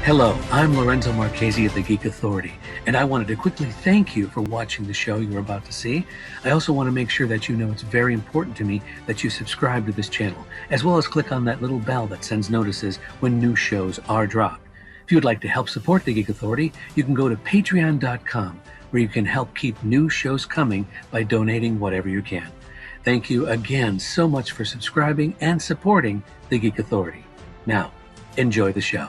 Hello, I'm Lorenzo Marchese of the Geek Authority, and I wanted to quickly thank you for watching the show you're about to see. I also want to make sure that you know it's very important to me that you subscribe to this channel, as well as click on that little bell that sends notices when new shows are dropped. If you would like to help support the Geek Authority, you can go to patreon.com, where you can help keep new shows coming by donating whatever you can. Thank you again so much for subscribing and supporting the Geek Authority. Now, enjoy the show.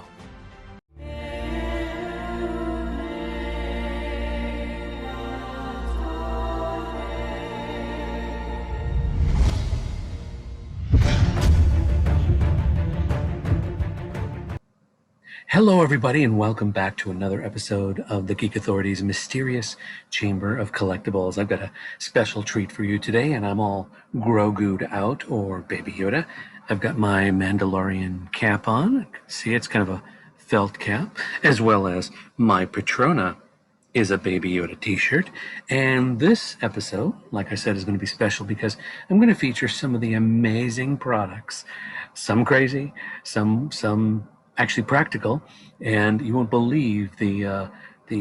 Hello, everybody, and welcome back to another episode of the Geek Authority's mysterious chamber of collectibles. I've got a special treat for you today, and I'm all Grogu'd out, or Baby Yoda. I've got my Mandalorian cap on. See, it's kind of a felt cap, as well as my Patrona is a Baby Yoda t-shirt. And this episode, like I said, is going to be special because I'm going to feature some of the amazing products, some crazy, some actually practical, and you won't believe the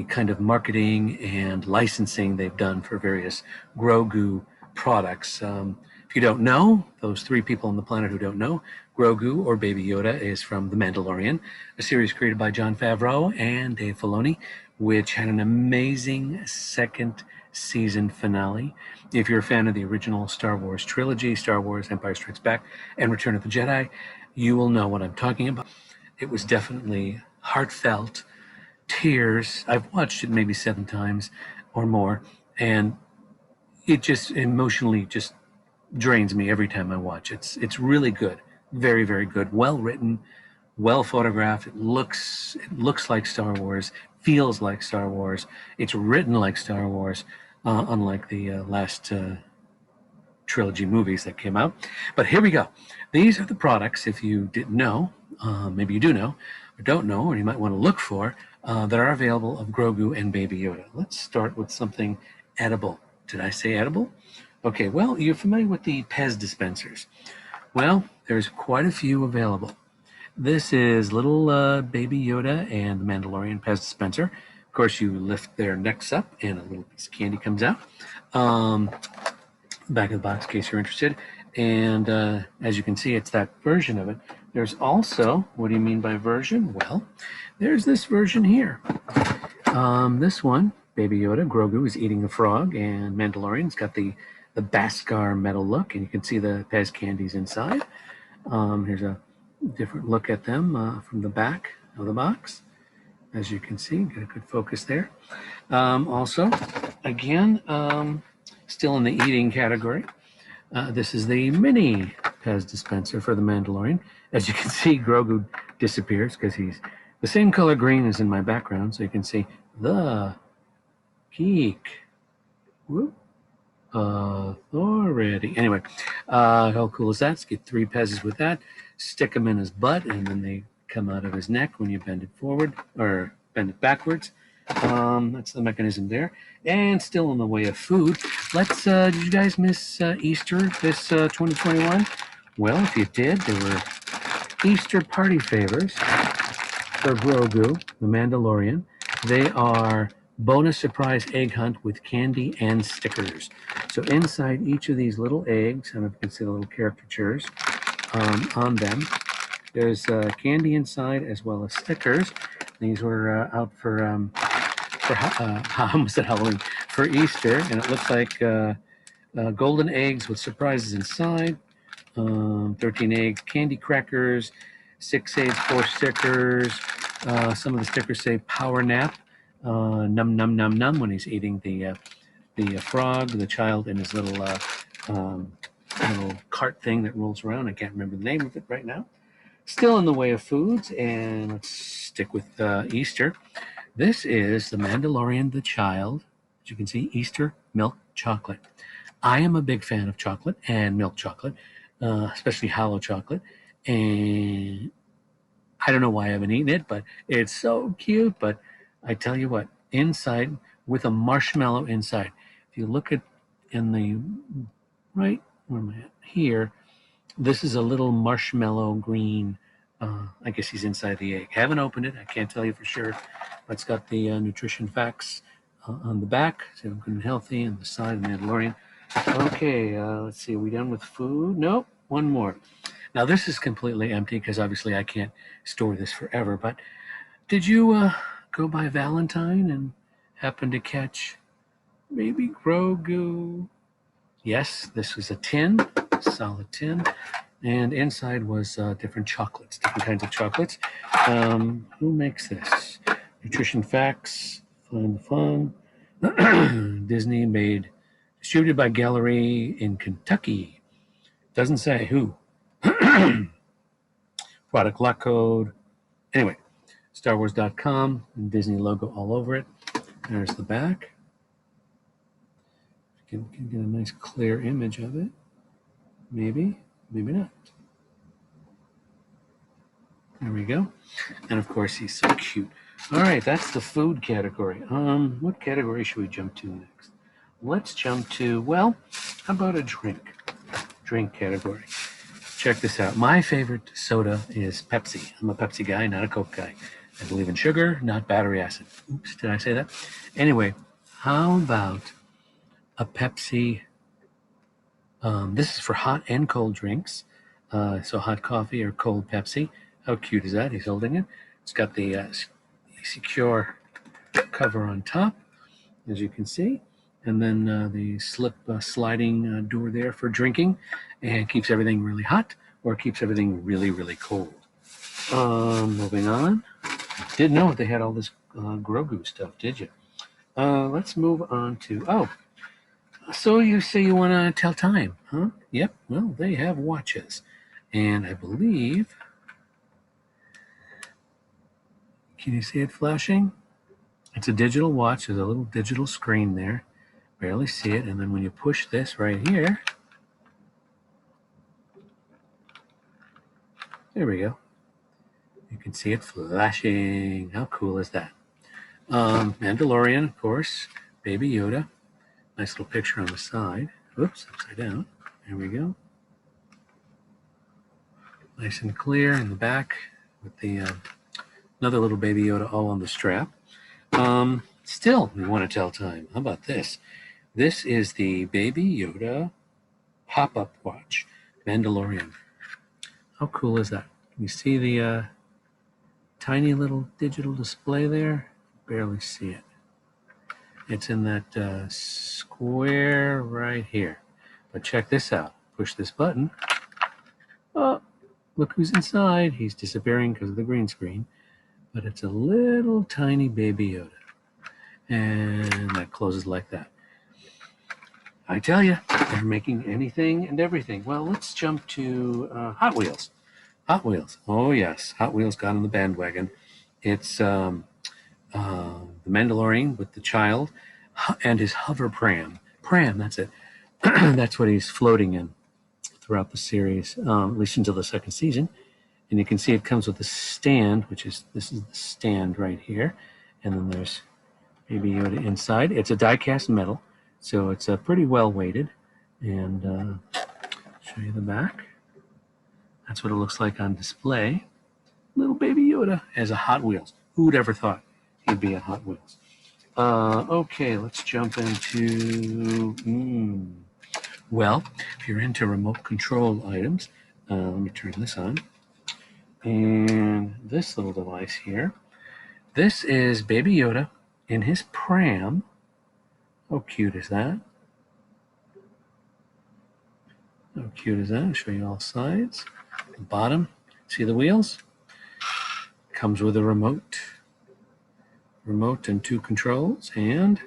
kind of marketing and licensing they've done for various Grogu products. If you don't know, those three people on the planet who don't know, Grogu, or Baby Yoda, is from The Mandalorian, a series created by Jon Favreau and Dave Filoni, which had an amazing second season finale. If you're a fan of the original Star Wars trilogy, Star Wars, Empire Strikes Back, and Return of the Jedi, you will know what I'm talking about. It was definitely heartfelt, tears. I've watched it maybe 7 times or more, and it just emotionally just drains me every time I watch it. It's really good, very, very good, well written, well photographed. It looks like Star Wars, feels like Star Wars. It's written like Star Wars, unlike the last trilogy movies that came out. But here we go. These are the products, if you didn't know, maybe you do know, or don't know, or you might want to look for, that are available of Grogu and Baby Yoda. Let's start with something edible. Did I say edible? Okay, well, you're familiar with the Pez dispensers. Well, there's quite a few available. This is little Baby Yoda and the Mandalorian Pez dispenser. Of course, you lift their necks up and a little piece of candy comes out. Back of the box in case you're interested. And as you can see, it's that version of it. There's also, what do you mean by version? Well, there's this version here. This one, Baby Yoda, Grogu is eating a frog, and Mandalorian's got the Beskar metal look, and you can see the Pez candies inside. Here's a different look at them from the back of the box. As you can see, get a good focus there. Also, again, still in the eating category, this is the mini Pez dispenser for the Mandalorian. As you can see, Grogu disappears because he's the same color green as in my background, so you can see the Geek Authority. Anyway, how cool is that? Let's get 3 Pez's with that. Stick them in his butt, and then they come out of his neck when you bend it forward or bend it backwards. That's the mechanism there. And still in the way of food, let's did you guys miss Easter this 2021? Well, if you did, there were Easter party favors for Grogu, the Mandalorian. They are bonus surprise egg hunt with candy and stickers. So inside each of these little eggs, and you can see the little caricatures on them, there's candy inside as well as stickers. These were out for almost at Halloween, for Easter, and it looks like golden eggs with surprises inside, 13 eggs, candy crackers, 6 eggs, 4 stickers. Some of the stickers say power nap, num num num num, when he's eating the frog, the child, and his little cart thing that rolls around. I can't remember the name of it right now. Still in the way of foods, and let's stick with Easter. This is the Mandalorian, the child. As you can see, Easter milk chocolate. I am a big fan of chocolate and milk chocolate, especially hollow chocolate. And I don't know why I haven't eaten it, but it's so cute. But I tell you what, inside, with a marshmallow inside. If you look at in the right, where am I at? Here, this is a little marshmallow green I guess he's inside the egg. Haven't opened it. I can't tell you for sure. But it's got the nutrition facts on the back. So good and healthy, and the side, Mandalorian. Okay, let's see. Are we done with food? Nope. One more. Now this is completely empty because obviously I can't store this forever. But did you go by Valentine and happen to catch Baby Grogu? Yes, this was a tin, solid tin. And inside was different chocolates, different kinds of chocolates. Who makes this? Nutrition Facts, Find the Fun. Disney made, distributed by Gallery in Kentucky. Doesn't say who. Product lot code. Anyway, StarWars.com, and Disney logo all over it. There's the back. You can get a nice clear image of it. Maybe, maybe not. There we go. And of course, he's so cute. All right, that's the food category. What category should we jump to next? Let's jump to, well, how about a drink? Drink category. Check this out. My favorite soda is Pepsi. I'm a Pepsi guy, not a Coke guy. I believe in sugar, not battery acid. Oops, did I say that? Anyway, how about a Pepsi? This is for hot and cold drinks. So hot coffee or cold Pepsi. How cute is that? He's holding it. It's got the secure cover on top, as you can see. And then the sliding door there for drinking. And keeps everything really hot or keeps everything really, really cold. Moving on. Didn't know they had all this Grogu stuff, did you? Let's move on to, oh, so you say you want to tell time, huh? Yep, well, they have watches. And I believe, can you see it flashing? It's a digital watch. There's a little digital screen there. Barely see it. And then when you push this right here, there we go. You can see it flashing. How cool is that? Mandalorian, of course. Baby Yoda. Nice little picture on the side. Oops, upside down. There we go. Nice and clear in the back with the another little Baby Yoda all on the strap. Still, we want to tell time. How about this? This is the Baby Yoda pop-up watch, Mandalorian. How cool is that? Can you see the tiny little digital display there? Barely see it. It's in that square right here. But check this out. Push this button. Oh, look who's inside. He's disappearing because of the green screen. But it's a little tiny Baby Yoda. And that closes like that. I tell you, they're making anything and everything. Well, let's jump to Hot Wheels. Hot Wheels. Oh, yes. Hot Wheels got on the bandwagon. It's the Mandalorian with the child and his hover pram. Pram, that's it. That's what he's floating in throughout the series, at least until the second season. And you can see it comes with a stand, this is the stand right here. And then there's Baby Yoda inside. It's a die-cast metal, so it's pretty well weighted. And show you the back. That's what it looks like on display. Little Baby Yoda as a Hot Wheels. Who would ever thought he'd be a Hot Wheels? Okay, let's jump into, well, if you're into remote control items, let me turn this on. And this little device here, this is Baby Yoda in his pram. How cute is that? How cute is that? I'll show you all sides. The bottom, see the wheels? Comes with a remote and two controls, and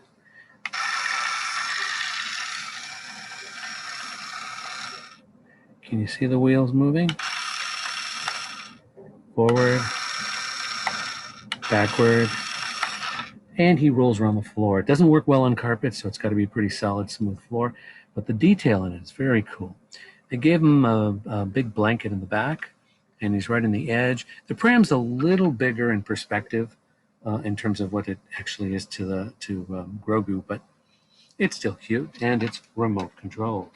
can you see the wheels moving? Forward, backward, and he rolls around the floor. It doesn't work well on carpet, so it's got to be a pretty solid, smooth floor, but the detail in it is very cool. They gave him a big blanket in the back, and he's right in the edge. The pram's a little bigger in perspective in terms of what it actually is to Grogu, but it's still cute, and it's remote control.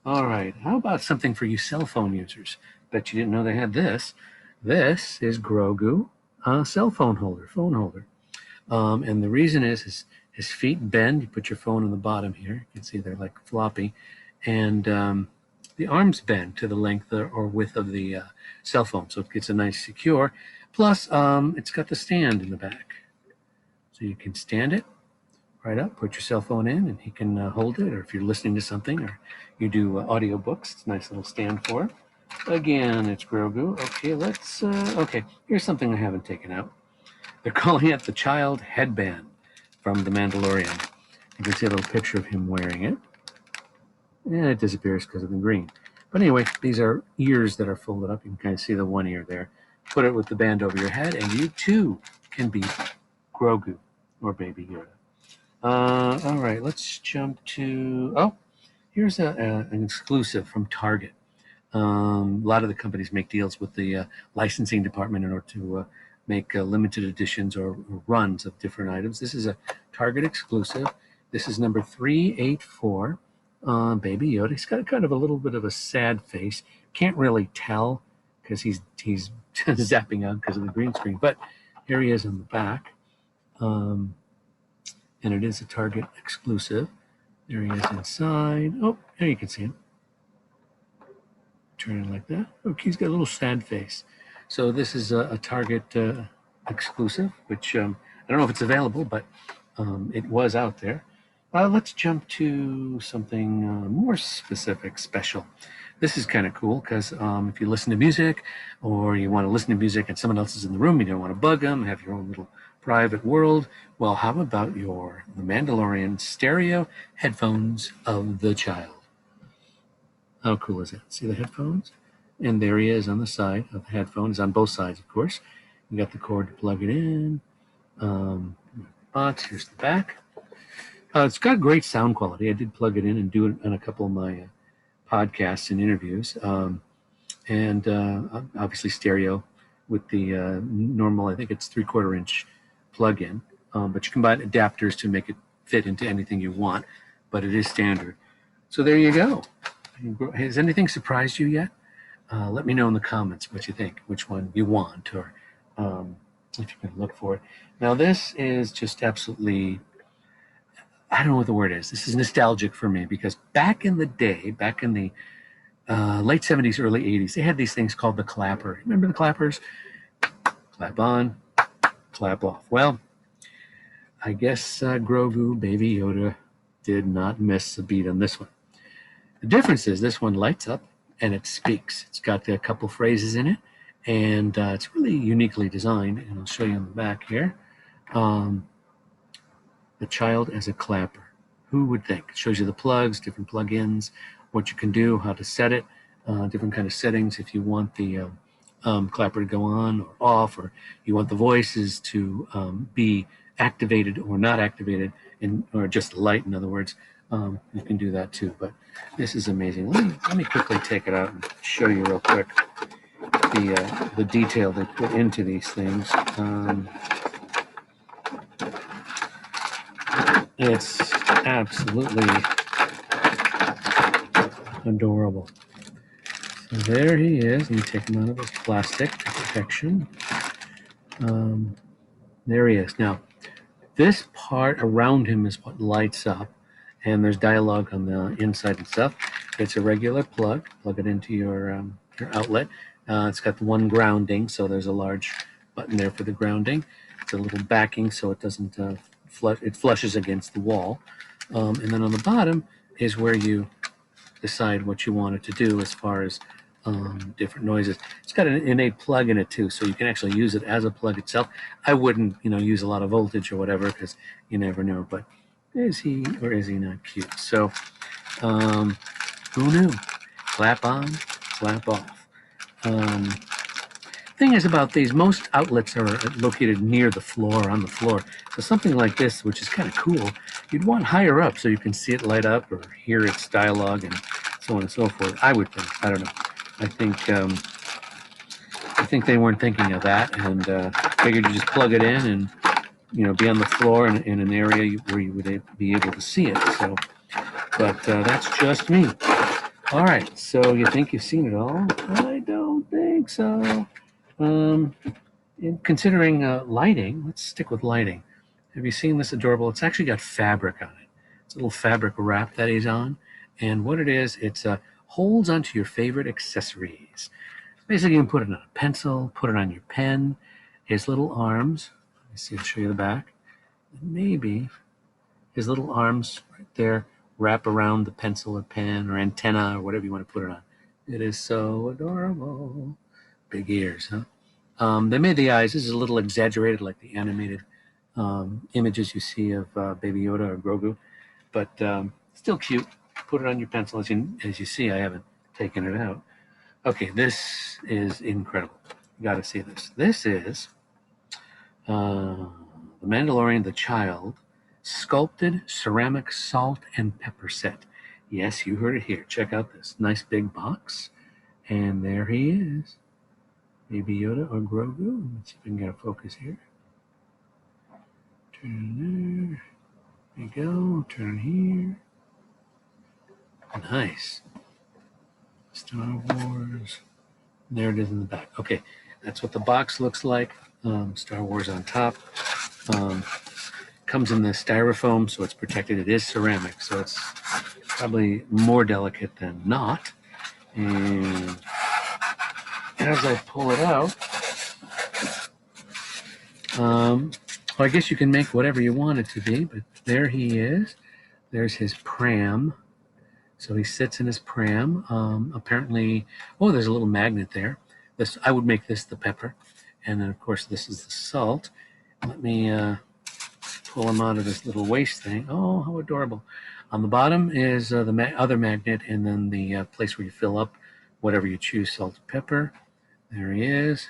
All right, how about something for you cell phone users? Bet you didn't know they had this. This is Grogu, cell phone holder, phone holder. And the reason is his feet bend. You put your phone on the bottom here. You can see they're like floppy. And the arms bend to the length or width of the cell phone. So it gets a nice secure. Plus, it's got the stand in the back. So you can stand it right up, put your cell phone in, and he can hold it. Or if you're listening to something or you do audio books, it's a nice little stand for it. Again, it's Grogu. Okay, okay, here's something I haven't taken out. They're calling it the child headband from the Mandalorian. You can see a little picture of him wearing it. And it disappears because of the green. But anyway, these are ears that are folded up. You can kind of see the one ear there. Put it with the band over your head, and you too can be Grogu or Baby Yoda. All right, let's jump to... Oh, here's an exclusive from Target. A lot of the companies make deals with the licensing department in order to make limited editions or runs of different items. This is a Target exclusive. This is number 384, Baby Yoda. He's got kind of a little bit of a sad face. Can't really tell because he's zapping out because of the green screen. But here he is on the back. And it is a Target exclusive. There he is inside. Oh, there you can see him. Turn it like that. Okay, he's got a little sad face. So this is a Target exclusive, which I don't know if it's available, but it was out there. Let's jump to something more specific, special. This is kind of cool because if you listen to music or you want to listen to music and someone else is in the room, you don't want to bug them, have your own little private world. Well, how about the Mandalorian stereo headphones of the child? How cool is that? See the headphones? And there he is on the side of the headphones, on both sides, of course. You got the cord to plug it in. Box, here's the back. It's got great sound quality. I did plug it in and do it on a couple of my podcasts and interviews. And obviously stereo with the normal, I think it's 3/4 inch plug-in. But you can buy adapters to make it fit into anything you want, but it is standard. So there you go. Has anything surprised you yet? Let me know in the comments what you think, which one you want, or if you can look for it. Now this is just absolutely, I don't know what the word is. This is nostalgic for me because back in the day, back in the late 70s, early 80s, they had these things called the clapper. Remember the clappers? Clap on, clap off. Well, I guess Grogu, Baby Yoda, did not miss a beat on this one. The difference is this one lights up and it speaks. It's got a couple phrases in it, and it's really uniquely designed, and I'll show you on the back here. The child as a clapper. Who would think? It shows you the plugs, different plug-ins, what you can do, how to set it, different kind of settings if you want the clapper to go on or off, or you want the voices to be activated or not activated, or just light, in other words. You can do that too, but this is amazing. Let me quickly take it out and show you real quick the detail they put into these things. It's absolutely adorable. So there he is. Let me take him out of his plastic protection. There he is. Now, this part around him is what lights up, and there's dialogue on the inside and stuff. It's a regular plug. Plug it into your outlet. It's got the one grounding, so there's a large button there for the grounding. It's a little backing so it doesn't it flushes against the wall. And then on the bottom is where you decide what you want it to do as far as different noises. It's got an innate plug in it too, so you can actually use it as a plug itself. I wouldn't, use a lot of voltage or whatever because you never know. But is he or is he not cute? So, who knew? Clap on, clap off. Thing is about these, most outlets are located near the floor, on the floor. So something like this, which is kind of cool, you'd want higher up so you can see it light up or hear its dialogue and so on and so forth. I would think. I don't know. I think they weren't thinking of that, and figured you just plug it in and be on the floor in an area where you would be able to see it. So, but that's just me. All right. So you think you've seen it all? I don't think so. Considering lighting, let's stick with lighting. Have you seen this adorable? It's actually got fabric on it. It's a little fabric wrap that he's on. And what it is, it's holds onto your favorite accessories. Basically, you can put it on a pencil, put it on your pen. His little arms. Let me see, I'll show you the back. Maybe his little arms right there wrap around the pencil or pen or antenna or whatever you want to put it on. It is so adorable. Big ears, huh? They made the eyes. This is a little exaggerated, like the animated images you see of Baby Yoda or Grogu, but still cute. Put it on your pencil. As you see, I haven't taken it out. Okay, this is incredible. You got to see this. This is the Mandalorian, the Child, sculpted ceramic salt and pepper set. Yes, you heard it here. Check out this nice big box, and there he is. Baby Yoda or Grogu. Let's see if we can get a focus here. Turn there. There you go. Turn here. Nice. Star Wars. There it is in the back. Okay, that's what the box looks like. Star Wars on top. Comes in the styrofoam, so it's protected. It is ceramic, so it's probably more delicate than not. And as I pull it out, well, I guess you can make whatever you want it to be, but there he is. There's his pram. So he sits in his pram. Apparently, oh, there's a little magnet there. This, I would make this the pepper. And then, of course, this is the salt. Let me pull him out of this little waste thing. Oh, how adorable. On the bottom is the other magnet, and then the place where you fill up whatever you choose, salt or pepper. There he is.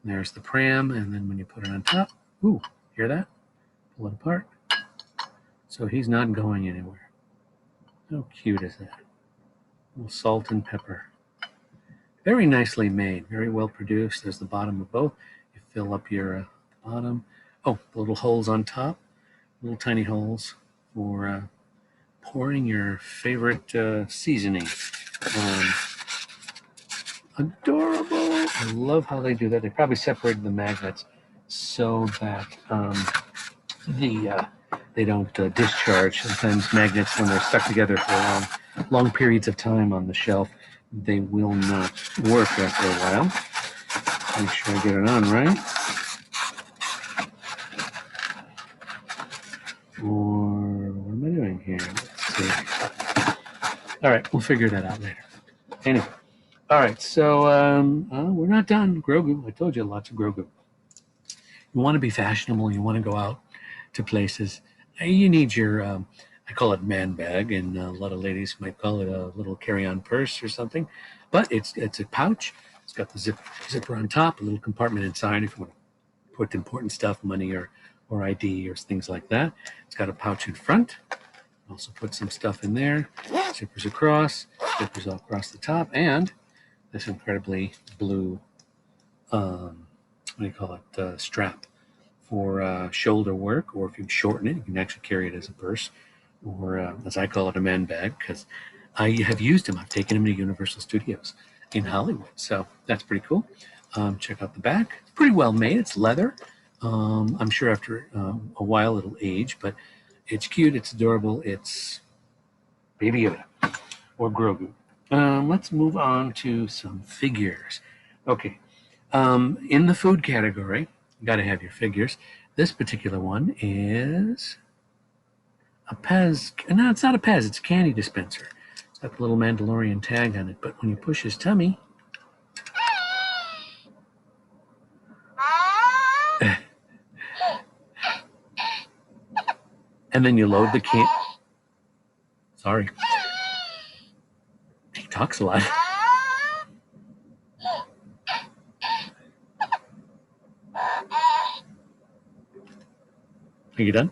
There's the pram, and then when you put it on top, ooh, hear that? Pull it apart. So he's not going anywhere. How cute is that? A little salt and pepper. Very nicely made, very well produced. There's the bottom of both. You fill up your bottom. Oh, the little holes on top, little tiny holes for pouring your favorite seasoning. Adorable. I love how they do that. They probably separated the magnets so that they don't discharge. Sometimes magnets, when they're stuck together for long periods of time on the shelf, they will not work after a while. Make sure I get it on right. Or what am I doing here? Let's see. All right, we'll figure that out later. Anyway. All right, so we're not done. Grogu, I told you lots of Grogu. You want to be fashionable, you want to go out to places. You need your, I call it man bag, and a lot of ladies might call it a little carry-on purse or something. But it's a pouch. It's got the zipper on top, a little compartment inside if you want to put important stuff, money or ID or things like that. It's got a pouch in front. Also put some stuff in there. Zippers across, zippers all across the top, and this incredibly blue, what do you call it, strap for shoulder work, or if you shorten it, you can actually carry it as a purse, or as I call it, a man bag, because I have used him. I've taken him to Universal Studios in Hollywood, so that's pretty cool. Check out the back. It's pretty well made. It's leather. I'm sure after a while it'll age, but it's cute. It's adorable. It's Baby Yoda or Grogu. Let's move on to some figures. Okay, in the food category, you got to have your figures. This particular one is a Pez. No, it's not a Pez. It's a candy dispenser. It's got the little Mandalorian tag on it, but when you push his tummy, and then you load the can. Sorry, he talks a lot. Are you done?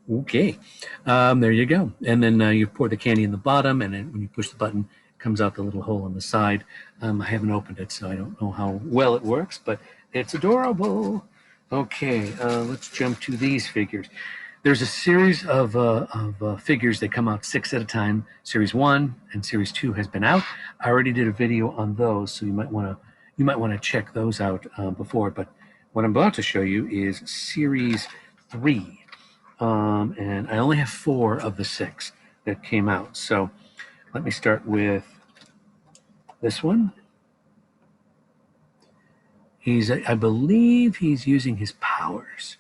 Okay, there you go. And then you pour the candy in the bottom, and then when you push the button, it comes out the little hole on the side. I haven't opened it, so I don't know how well it works, but it's adorable. Okay, let's jump to these figures. There's a series of figures that come out 6 at a time. Series 1 and Series 2 has been out. I already did a video on those, so you might want to you might want to check those out before. But what I'm about to show you is Series 3. And I only have 4 of the 6 that came out. So let me start with this one. I believe he's using his powers.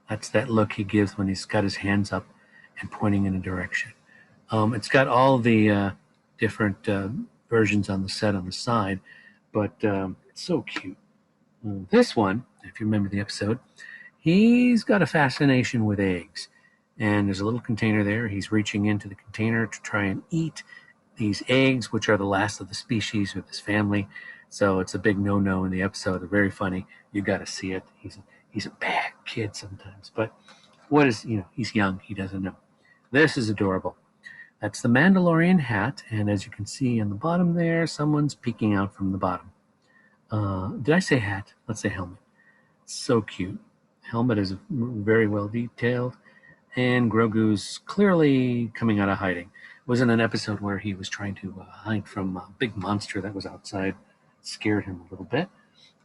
That's that look he gives when he's got his hands up and pointing in a direction. It's got all the different versions on the set on the side, but it's so cute. This one, if you remember the episode, he's got a fascination with eggs. And there's a little container there. He's reaching into the container to try and eat these eggs, which are the last of the species of his family. So it's a big no-no in the episode. They're very funny. You got to see it. He's a bad kid sometimes, but he's young. He doesn't know. This is adorable. That's the Mandalorian hat, and as you can see on the bottom there, someone's peeking out from the bottom. Did I say hat? Let's say helmet. So cute. Helmet is very well detailed, and Grogu's clearly coming out of hiding. It was in an episode where he was trying to hide from a big monster that was outside. It scared him a little bit.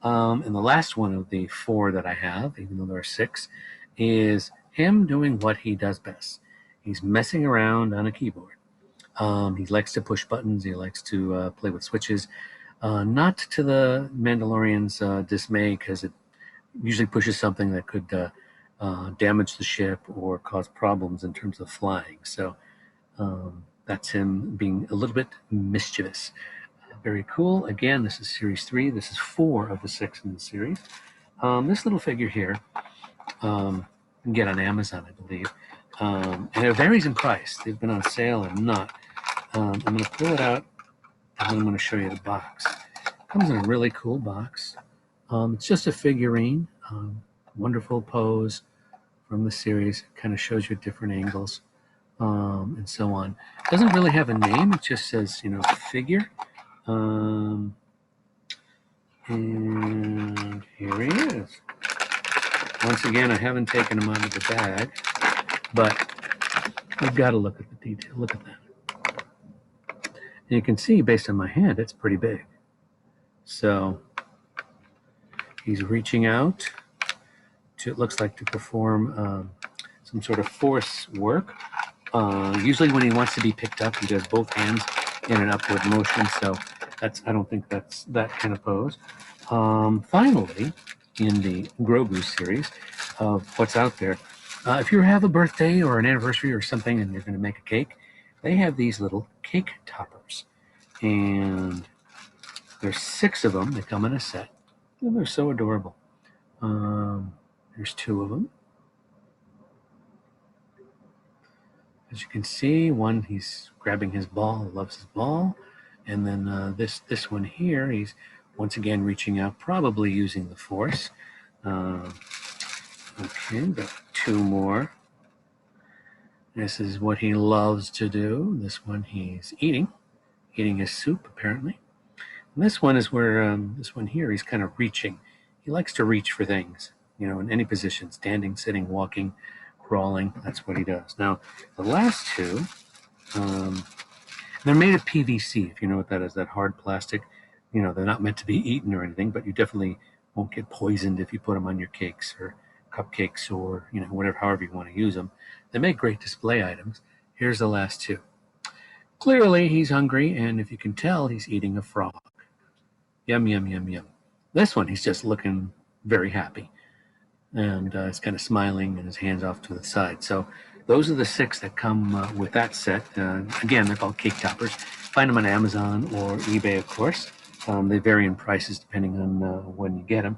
And the last one of the 4 that I have, even though there are 6, is him doing what he does best. He's messing around on a keyboard. He likes to push buttons. He likes to play with switches. Not to the Mandalorian's dismay, because it usually pushes something that could damage the ship or cause problems in terms of flying. So that's him being a little bit mischievous. Very cool. Again, this is Series 3. This is 4 of the 6 in the series. This little figure here, you can get on Amazon, I believe. And it varies in price. They've been on sale and not. I'm going to pull it out, and then I'm going to show you the box. It comes in a really cool box. It's just a figurine. Wonderful pose from the series. Kind of shows you different angles and so on. It doesn't really have a name. It just says, figure. And here he is. Once again, I haven't taken him out of the bag, but you've got to look at the detail. Look at that. And you can see, based on my hand, it's pretty big. So he's reaching out to, it looks like, to perform some sort of force work. Usually when he wants to be picked up, he does both hands in an upward motion. So I don't think that's that kind of pose. Finally, in the Grogu series of what's out there, if you have a birthday or an anniversary or something and you're going to make a cake, they have these little cake toppers. And there's 6 of them. They come in a set. And they're so adorable. There's 2 of them. As you can see, one, he's grabbing his ball, loves his ball. And then this one here, he's once again reaching out, probably using the force. Okay, got 2 more. This is what he loves to do. This one he's eating his soup, apparently. And this one is where, this one here, he's kind of reaching. He likes to reach for things, in any position, standing, sitting, walking, crawling. That's what he does. Now, the last 2, they're made of PVC, if you know what that is, that hard plastic. They're not meant to be eaten or anything, but you definitely won't get poisoned if you put them on your cakes or cupcakes or, whatever, however you want to use them. They make great display items. Here's the last 2. Clearly, he's hungry, and if you can tell, he's eating a frog. Yum, yum, yum, yum. This one, he's just looking very happy. And he's kind of smiling and his hands off to the side. So those are the 6 that come with that set. Again, they're called cake toppers. Find them on Amazon or eBay, of course. They vary in prices depending on when you get them.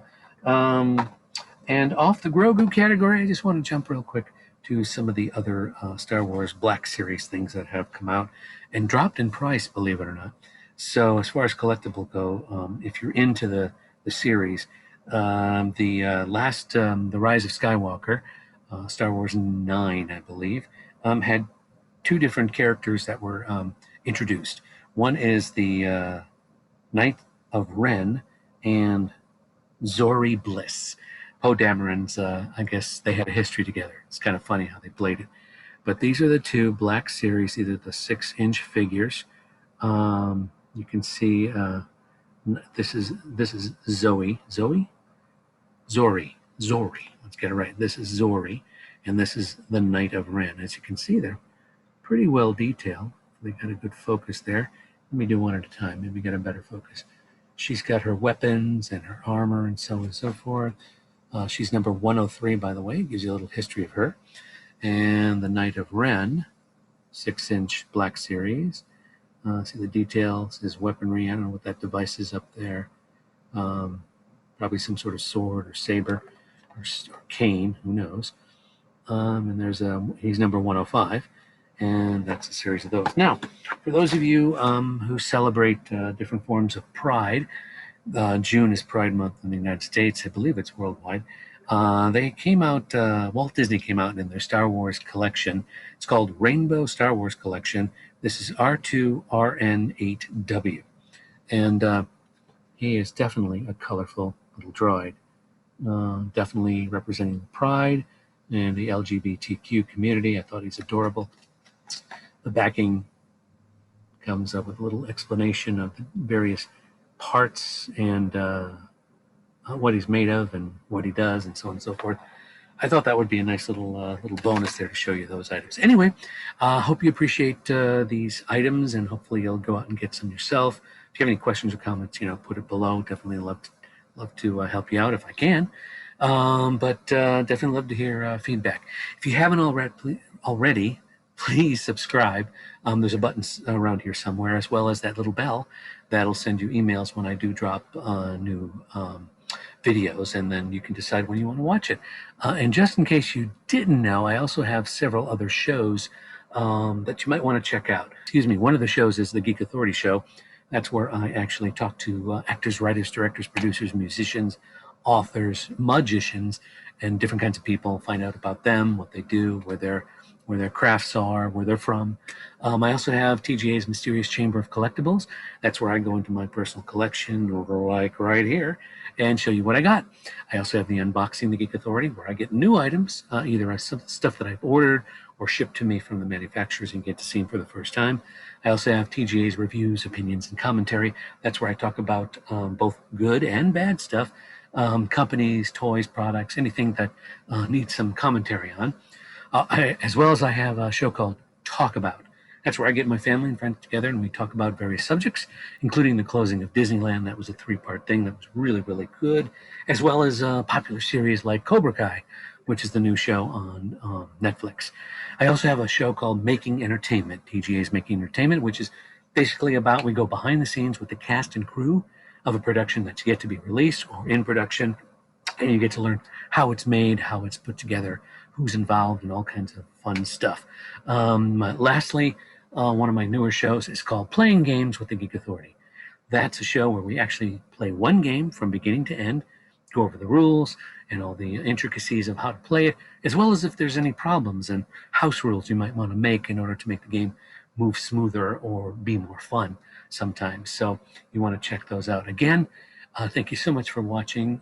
And off the Grogu category, I just want to jump real quick to some of the other Star Wars Black Series things that have come out and dropped in price, believe it or not. So as far as collectible go, if you're into the series, the Rise of Skywalker, Star Wars 9, I believe, had 2 different characters that were introduced. One is the Knight of Ren and Zori Bliss. Poe Dameron's, I guess they had a history together. It's kind of funny how they played it. But these are the 2 Black Series, either the 6-inch figures. You can see This is Zoe. Zori. Let's get it right. This is Zori, and this is the Knight of Ren. As you can see, they're pretty well detailed. They got a good focus there. Let me do one at a time. Maybe get a better focus. She's got her weapons and her armor and so on and so forth. She's number 103, by the way. It gives you a little history of her. And the Knight of Ren, 6-inch Black Series. See the details, his weaponry. I don't know what that device is up there. Probably some sort of sword or saber or cane, who knows. And there's he's number 105, and that's a series of those. Now, for those of you who celebrate different forms of pride, June is Pride Month in the United States. I believe it's worldwide. They came out, Walt Disney came out in their Star Wars collection. It's called Rainbow Star Wars Collection. This is R2RN8W. And he is definitely a colorful little droid. Definitely representing the pride and the LGBTQ community. I thought he's adorable. The backing comes up with a little explanation of the various parts and what he's made of and what he does and so on and so forth. I thought that would be a nice little bonus there to show you those items. Anyway, hope you appreciate these items, and hopefully you'll go out and get some yourself. If you have any questions or comments, put it below. Definitely love to help you out if I can. But definitely love to hear feedback. If you haven't already, please subscribe. There's a button around here somewhere, as well as that little bell that'll send you emails when I do drop new videos, and then you can decide when you want to watch it. And just in case you didn't know, I also have several other shows that you might want to check out. Excuse me, one of the shows is the Geek Authority show. That's where I actually talk to actors, writers, directors, producers, musicians, authors, magicians, and different kinds of people, find out about them, what they do, where their crafts are, where they're from. I also have TGA's Mysterious Chamber of Collectibles. That's where I go into my personal collection, like right here, and show you what I got. I also have the Unboxing the Geek Authority, where I get new items, either stuff that I've ordered or shipped to me from the manufacturers and get to see them for the first time. I also have TGA's Reviews, Opinions, and Commentary. That's where I talk about both good and bad stuff, companies, toys, products, anything that needs some commentary on. As well as I have a show called Talk About. That's where I get my family and friends together and we talk about various subjects, including the closing of Disneyland. That was a 3-part thing that was really, really good, as well as popular series like Cobra Kai, which is the new show on Netflix. I also have a show called Making Entertainment, TGA's Making Entertainment, which is basically about we go behind the scenes with the cast and crew of a production that's yet to be released or in production, and you get to learn how it's made, how it's put together, who's involved, and all kinds of fun stuff. Lastly, one of my newer shows is called Playing Games with the Geek Authority. That's a show where we actually play one game from beginning to end, go over the rules and all the intricacies of how to play it, as well as if there's any problems and house rules you might want to make in order to make the game move smoother or be more fun sometimes. So you want to check those out. Again, thank you so much for watching.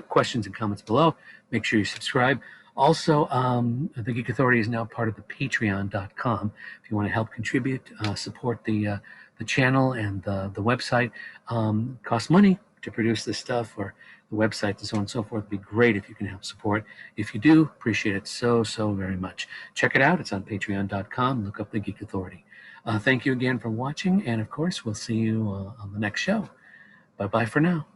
Questions and comments below. Make sure you subscribe. Also, the Geek Authority is now part of the Patreon.com. If you want to help contribute, support the channel and the website. It costs money to produce this stuff, or the website and so on and so forth. It'd be great if you can help support. If you do, appreciate it so very much. Check it out. It's on Patreon.com. Look up the Geek Authority. Thank you again for watching, and of course, we'll see you on the next show. Bye-bye for now.